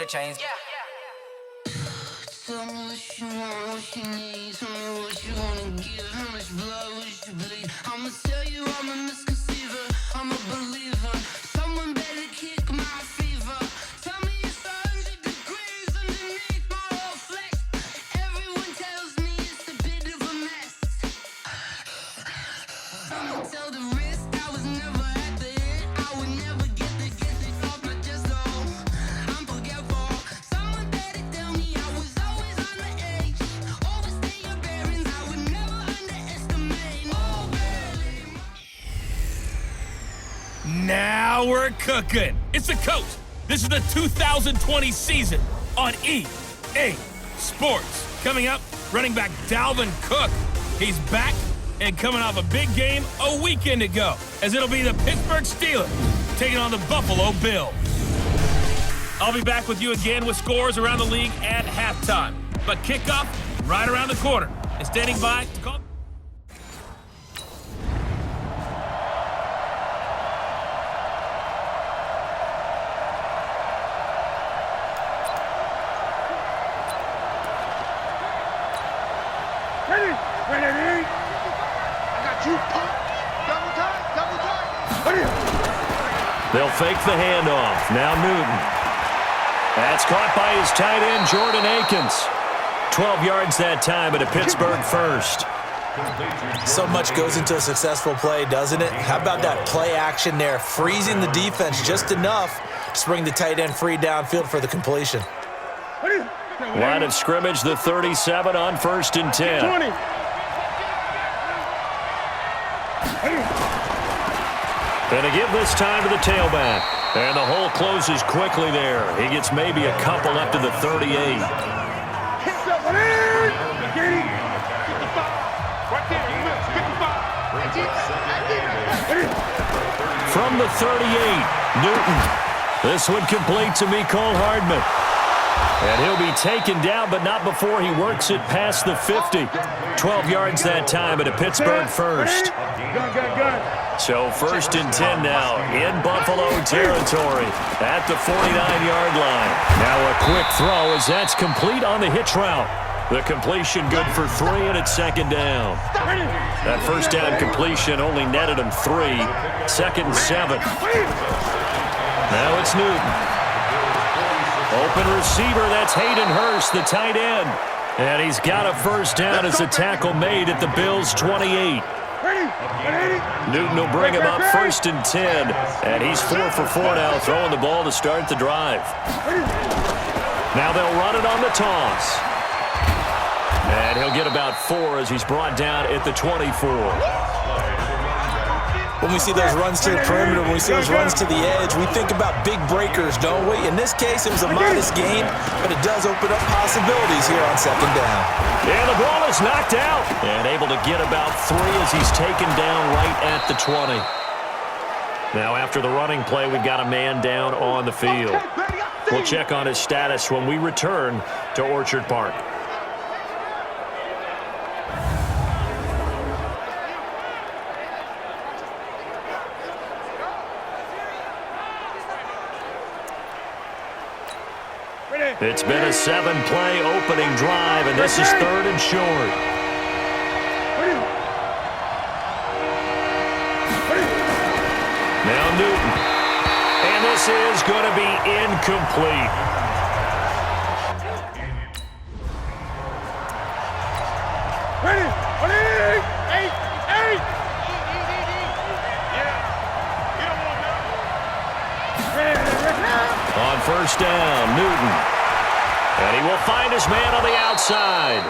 it changed. Tell me what you want, what you need. Tell me what you wanna give. How much blood would you bleed? I'ma tell you I'm a misconceiver. I'm a believer. Someone better kick my fever. Tell me it's 100 degrees underneath my whole flesh. Everyone tells me it's a bit of a mess. I'ma tell the risk I was never at the end. I would never get it off my chest though. I'm forgetful. Someone better tell me I was always on the edge. Overstay your bearings, I would never underestimate. Oh, barely. Now we're cooking. It's the coach. This is the 2020 season on EA Sports. Coming up, running back Dalvin Cook. He's back and coming off a big game a weekend ago, as it'll be the Pittsburgh Steelers taking on the Buffalo Bills. I'll be back with you again with scores around the league at halftime. But kickoff right around the corner. And standing by to call. Ready. I got you, punk. Double time. They'll fake the handoff. Now Newton. That's caught by his tight end, Jordan Akins. 12 yards that time, but a Pittsburgh first. So much goes into a successful play, doesn't it? How about that play action there, freezing the defense just enough to bring the tight end free downfield for the completion. Line of scrimmage, the 37 on 1st and 10. 20. Gonna give this time to the tailback. And the hole closes quickly there. He gets maybe a couple up to the 38. From the 38, Newton. This one complete to Mecole Hardman. And he'll be taken down, but not before he works it past the 50. 12 yards that time at a Pittsburgh first. So 1st and 10 now in Buffalo territory at the 49-yard line. Now a quick throw as that's complete on the hitch route. The completion good for 3, and it's 2nd down. That first down completion only netted him 3. 2nd and 7. Now it's Newton. Open receiver, that's Hayden Hurst, the tight end. And he's got a first down as a tackle made at the Bills' 28. Newton will bring him up 1st and 10. And he's 4 for 4 now, throwing the ball to start the drive. Now they'll run it on the toss. And he'll get about 4 as he's brought down at the 24. When we see those runs to the perimeter, when we see those runs to the edge, we think about big breakers, don't we? In this case, it was a modest gain, but it does open up possibilities here on 2nd down. And the ball is knocked out. And able to get about 3 as he's taken down right at the 20. Now after the running play, we've got a man down on the field. We'll check on his status when we return to Orchard Park. It's been a 7-play opening drive, and this is 3rd and short. Now Newton. And this is going to be incomplete. On 1st down, Newton. And he will find his man on the outside.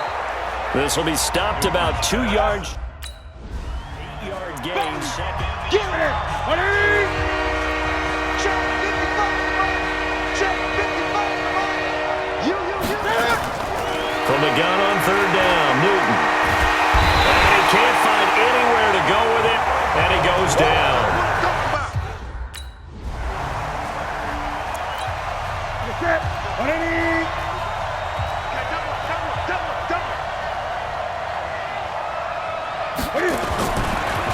This will be stopped about 2 yards. 8-yard gain, 2nd. Give it! From the gun on 3rd down, Newton. And he can't find anywhere to go with it, and he goes down.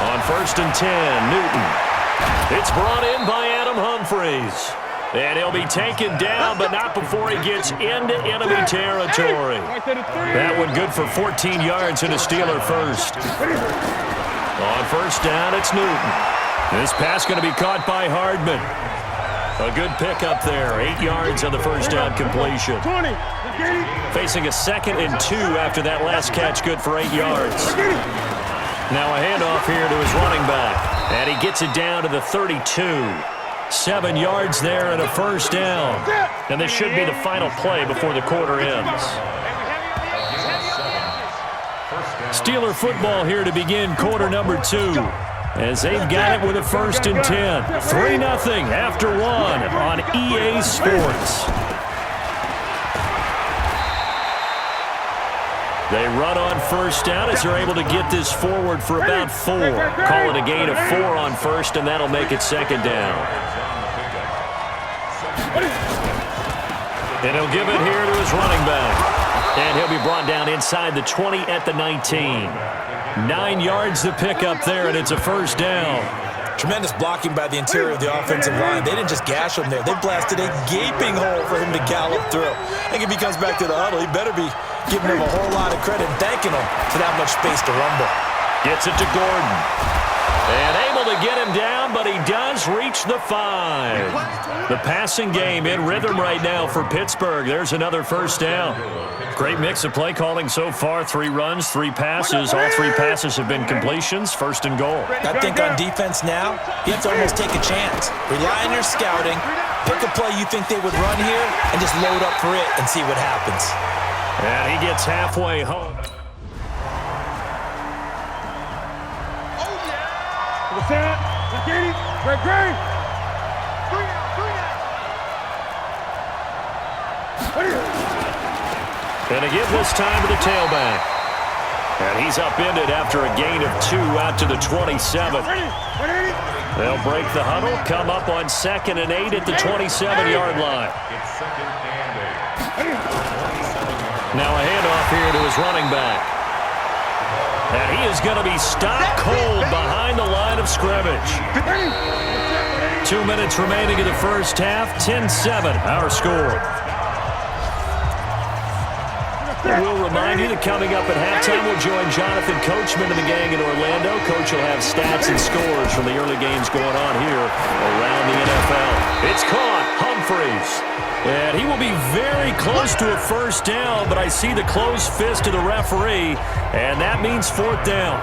On 1st and 10, Newton. It's brought in by Adam Humphries. And he'll be taken down, but not before he gets into enemy territory. That one good for 14 yards and a Steeler first. On first down, it's Newton. This pass going to be caught by Hardman. A good pickup there. 8 yards on the first down completion. Facing a 2nd and 2 after that last catch, good for 8 yards. Now a handoff here to his running back. And he gets it down to the 32. 7 yards there and a first down. And this should be the final play before the quarter ends. Steeler football here to begin quarter number 2. As they've got it with a 1st and 10. 3-0 after 1 on EA Sports. They run on first down as they're able to get this forward for about 4. Call it a gain of 4 on first, and that'll make it 2nd down. And he'll give it here to his running back. And he'll be brought down inside the 20 at the 19. 9 yards to pick up there, and it's a first down. Tremendous blocking by the interior of the offensive line. They didn't just gash him there. They blasted a gaping hole for him to gallop through. I think if he comes back to the huddle, he better be giving him a whole lot of credit and thanking him for that much space to rumble. Gets it to Gordon. And able to get him down, but he does reach the 5. The passing game in rhythm right now for Pittsburgh. There's another first down. Great mix of play calling so far. 3 runs, 3 passes. All 3 passes have been completions. 1st and goal. I think on defense now, you have to almost take a chance. Rely on your scouting. Pick a play you think they would run here and just load up for it and see what happens. And he gets halfway home. And a give this time to the tailback. And he's upended after a gain of 2 out to the 27. They'll break the huddle, come up on 2nd and 8 at the 27-yard line. Now a handoff here to his running back. And he is going to be stopped cold behind the line of scrimmage. 2 minutes remaining in the first half. 10-7, our score. We'll remind you that coming up at halftime, we'll join Jonathan Coachman and the gang in Orlando. Coach will have stats and scores from the early games going on here around the NFL. It's caught. Humphreys. And he will be very close to a first down, but I see the closed fist of the referee, and that means 4th down.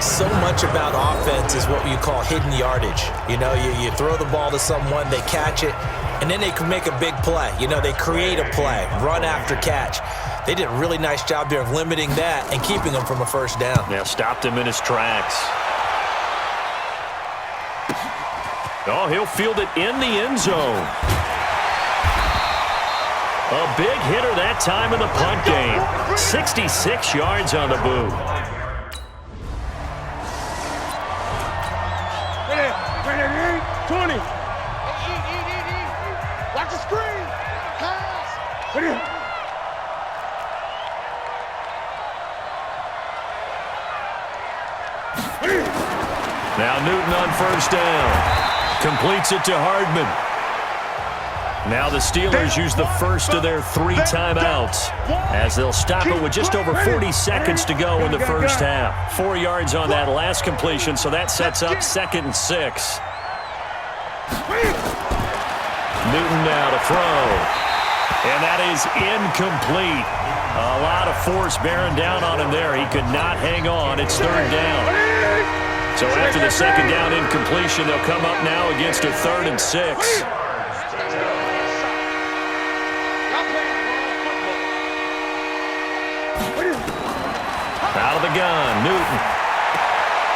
So much about offense is what you call hidden yardage. You know, you throw the ball to someone, they catch it, and then they can make a big play. You know, they create a play, run after catch. They did a really nice job there of limiting that and keeping him from a first down. Yeah, stopped him in his tracks. Oh, he'll field it in the end zone. A big hitter that time in the punt game. 66 yards on the boot. Ready, 20. Watch the screen. Pass. Ready. Now Newton on first down. Completes it to Hardman. Now the Steelers use the first of their 3 timeouts as they'll stop it with just over 40 seconds to go in the first half. 4 yards on that last completion, so that sets up 2nd and 6. Newton now to throw. And that is incomplete. A lot of force bearing down on him there. He could not hang on. It's 3rd down. So after the 2nd down incompletion, they'll come up now against a 3rd and 6. Out of the gun, Newton.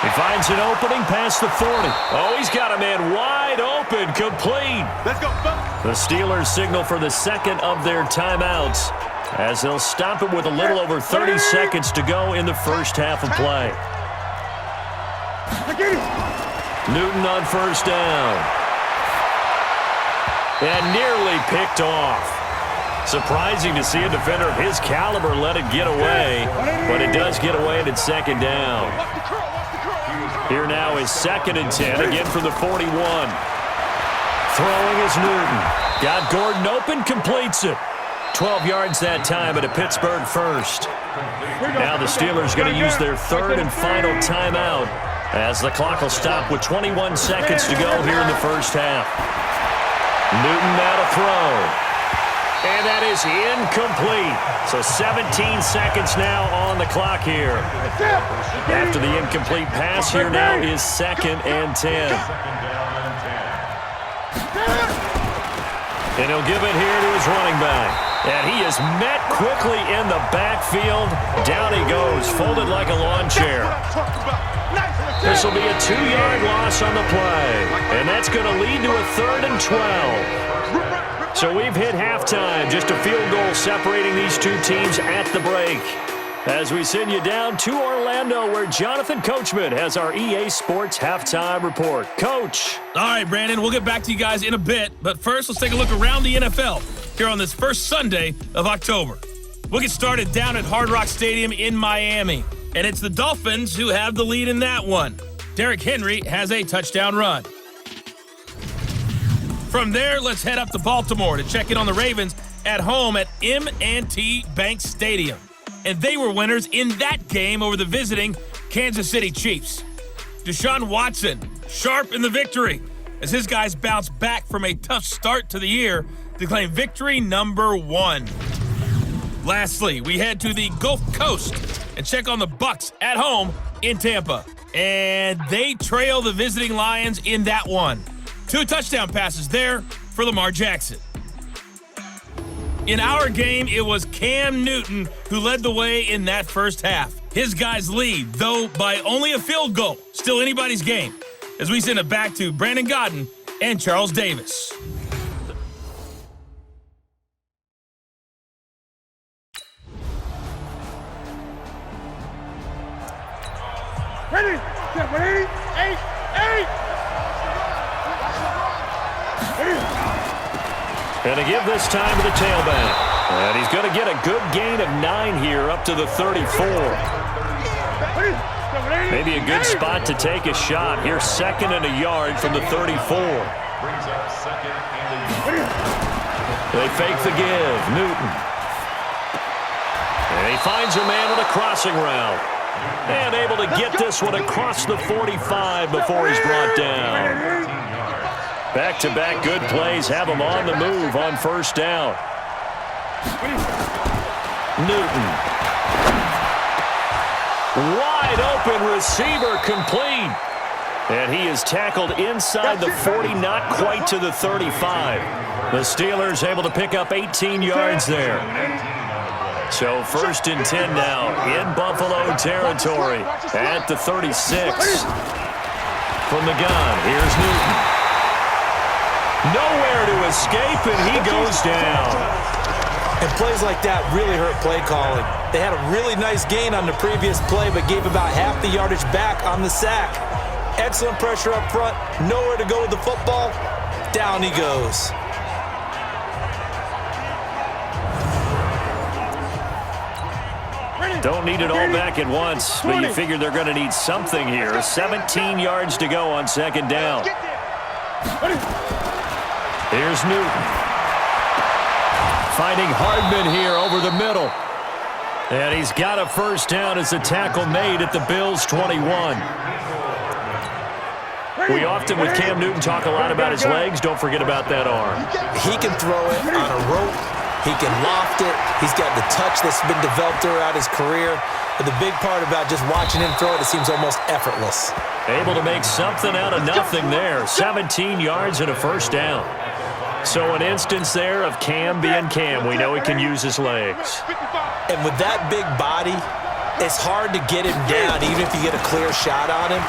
He finds an opening past the 40. Oh, he's got a man wide open, complete. Let's go, folks. The Steelers signal for the 2nd of their timeouts as they'll stop it with a little over 30 seconds to go in the first half of play. Newton on first down. And nearly picked off. Surprising to see a defender of his caliber let it get away, but it does get away and it's 2nd down. Here now is 2nd and 10, again from the 41. Throwing is Newton. Got Gordon open, completes it. 12 yards that time at a Pittsburgh first. Now the Steelers going to use their third and final timeout as the clock will stop with 21 seconds to go here in the first half. Newton now to throw. And that is incomplete. So 17 seconds now on the clock here. After the incomplete pass, here now is 2nd and 10. And he'll give it here to his running back. And he is met quickly in the backfield. Down he goes, folded like a lawn chair. This will be a 2-yard loss on the play. And that's going to lead to a 3rd and 12. So we've hit halftime. Just a field goal separating these two teams at the break. As we send you down to Orlando, where Jonathan Coachman has our EA Sports Halftime Report. Coach. All right, Brandon, we'll get back to you guys in a bit. But first, let's take a look around the NFL here on this first Sunday of October. We'll get started down at Hard Rock Stadium in Miami. And it's the Dolphins who have the lead in that one. Derrick Henry has a touchdown run. From there, let's head up to Baltimore to check in on the Ravens at home at M&T Bank Stadium. And they were winners in that game over the visiting Kansas City Chiefs. Deshaun Watson, sharp in the victory, as his guys bounce back from a tough start to the year to claim victory number 1. Lastly, we head to the Gulf Coast and check on the Bucs at home in Tampa. And they trail the visiting Lions in that one. 2 touchdown passes there for Lamar Jackson. In our game, it was Cam Newton who led the way in that first half. His guys lead, though by only a field goal. Still anybody's game, as we send it back to Brandon Godden and Charles Davis. Ready? 8. Going to give this time to the tailback. And he's going to get a good gain of 9 here up to the 34. Maybe a good spot to take a shot. Here's 2nd and a yard from the 34. They fake the give. Newton. And he finds a man on a crossing route. And able to get this one across the 45 before he's brought down. Back-to-back good plays have him on the move on first down. Newton. Wide open receiver complete. And he is tackled inside the 40, not quite to the 35. The Steelers able to pick up 18 yards there. So 1st and 10 now in Buffalo territory at the 36. From the gun, here's Newton. Nowhere to escape, and he goes down. And plays like that really hurt play calling. They had a really nice gain on the previous play, but gave about half the yardage back on the sack. Excellent pressure up front, nowhere to go with the football. Down he goes. Don't need it all back at once, but you figure they're going to need something here. 17 yards to go on 2nd down. Here's Newton. Finding Hardman here over the middle. And he's got a first down as a tackle made at the Bills' 21. We often, with Cam Newton, talk a lot about his legs. Don't forget about that arm. He can throw it on a rope. He can loft it. He's got the touch that's been developed throughout his career. But the big part about just watching him throw it, it seems almost effortless. Able to make something out of nothing there. 17 yards and a first down. So an instance there of Cam being Cam. We know he can use his legs. And with that big body, it's hard to get him down, even if you get a clear shot on him.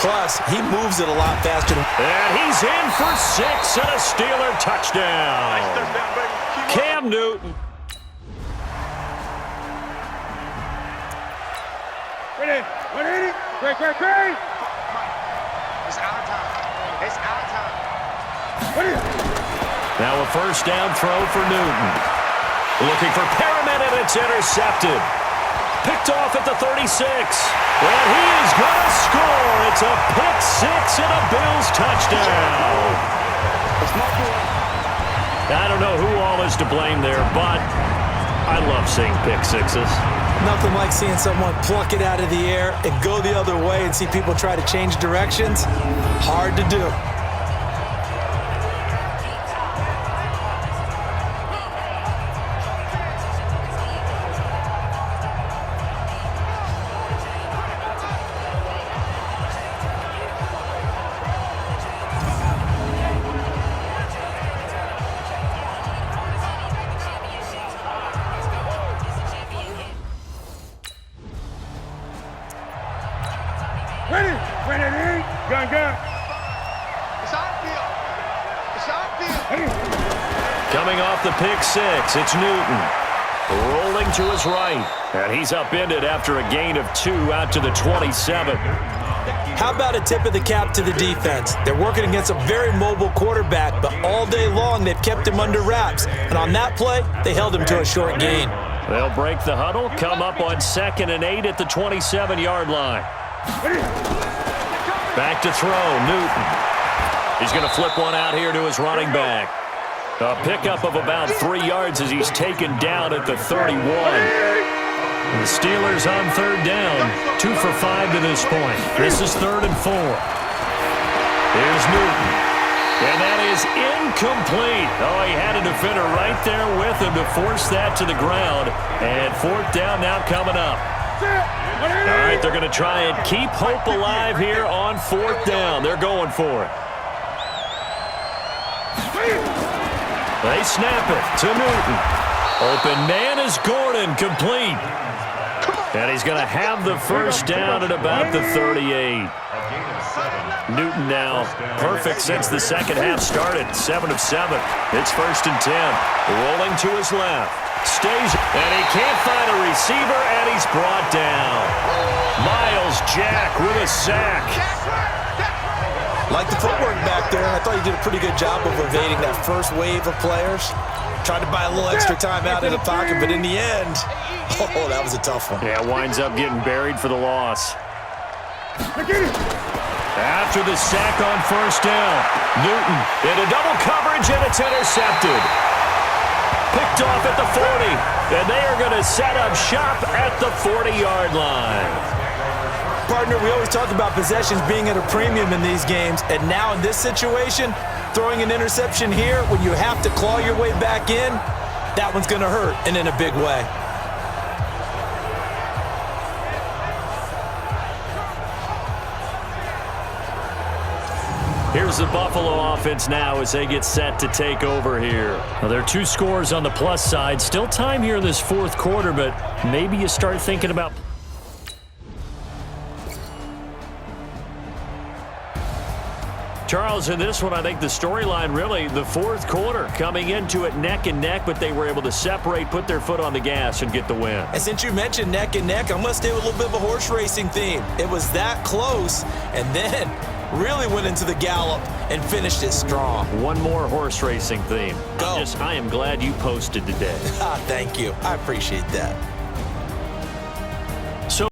Plus, he moves it a lot faster. And he's in for 6 and a Steeler touchdown. Cam Newton. Ready? 180. Great. It's our time. It's our time. Now a first down throw for Newton. Looking for Perriman, and it's intercepted. Picked off at the 36. And he is going to score. It's a pick 6 and a Bills touchdown. I don't know who all is to blame there, but I love seeing pick sixes. Nothing like seeing someone pluck it out of the air and go the other way and see people try to change directions. Hard to do. Ready, gun. It's outfield. It's outfield. Ready. Coming off the pick six, it's Newton. Rolling to his right. And he's upended after a gain of 2 out to the 27. How about a tip of the cap to the defense? They're working against a very mobile quarterback, but all day long they've kept him under wraps. And on that play, they held him to a short gain. They'll break the huddle, come up on 2nd and 8 at the 27-yard line. Back to throw, Newton. He's going to flip one out here to his running back. A pickup of about 3 yards as he's taken down at the 31. And the Steelers on 3rd down, 2 for 5 to this point. This is 3rd and 4. Here's Newton. And that is incomplete. Oh, he had a defender right there with him to force that to the ground. And 4th down now coming up. All right, they're going to try and keep hope alive here on 4th down. They're going for it. They snap it to Newton. Open man is Gordon, complete. And he's going to have the first down at about the 38. Newton now perfect since the second half started. 7 of 7. It's 1st and 10. Rolling to his left. Stays, and he can't find a receiver, and he's brought down. Miles Jack with a sack. Like the footwork back there, I thought he did a pretty good job of evading that first wave of players. Tried to buy a little extra time out in the pocket, but in the end, oh, that was a tough one. Yeah, winds up getting buried for the loss. After the sack on 1st down, Newton into double coverage, and it's intercepted. Picked off at the 40, and they are going to set up shop at the 40-yard line. Partner, we always talk about possessions being at a premium in these games, and now in this situation, throwing an interception here when you have to claw your way back in, that one's going to hurt, and in a big way. Here's the Buffalo offense now as they get set to take over here. Now, there are 2 scores on the plus side. Still time here in this 4th quarter, but maybe you start thinking about... Charles, in this one, I think the storyline really, the 4th quarter, coming into it neck and neck, but they were able to separate, put their foot on the gas, and get the win. And since you mentioned neck and neck, I'm going to stay with a little bit of a horse racing theme. It was that close, and then really went into the gallop and finished it strong. One more horse racing theme. Go. I am glad you posted today. Thank you. I appreciate that.